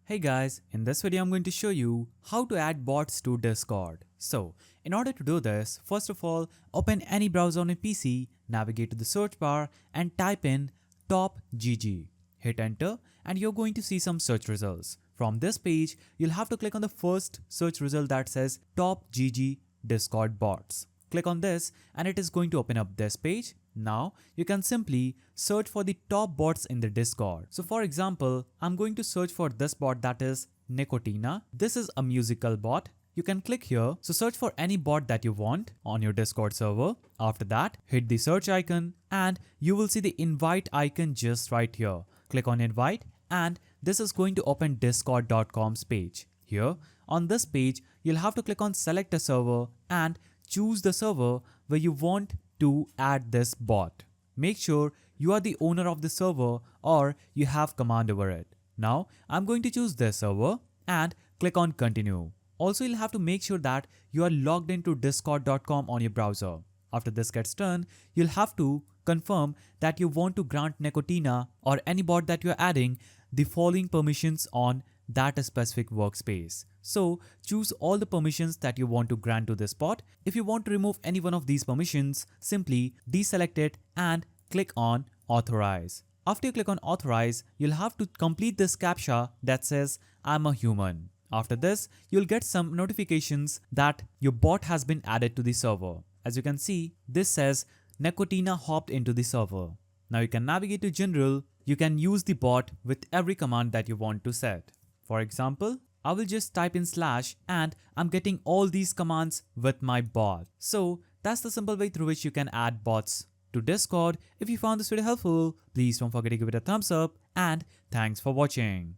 Hey guys, in this video I'm going to show you how to add bots to Discord. So, in order to do this, first of all, open any browser on your PC, navigate to the search bar and type in topgg. Hit enter and you're going to see some search results. From this page, you'll have to click on the first search result that says topgg Discord bots. Click on this and it is going to open up this page. Now, you can simply search for the top bots in the Discord. So for example, I'm going to search for this bot that is Nicotina. This is a musical bot. You can click here. So search for any bot that you want on your Discord server. After that, hit the search icon and you will see the invite icon just right here. Click on invite and this is going to open discord.com's page. Here on this page, you'll have to click on select a server and choose the server where you want to add this bot. Make sure you are the owner of the server or you have command over it. Now I'm going to choose this server and click on continue. Also, you'll have to make sure that you are logged into discord.com on your browser. After this gets done, you'll have to confirm that you want to grant Nicotina or any bot that you're adding the following permissions on that specific workspace. So choose all the permissions that you want to grant to this bot. If you want to remove any one of these permissions, simply deselect it and click on authorize. After you click on authorize, you'll have to complete this CAPTCHA that says I'm a human. After this, you'll get some notifications that your bot has been added to the server. As you can see, this says Nicotina hopped into the server. Now you can navigate to general. You can use the bot with every command that you want to set. For example, I will just type in / and I'm getting all these commands with my bot. So that's the simple way through which you can add bots to Discord. If you found this video helpful, please don't forget to give it a thumbs up and thanks for watching.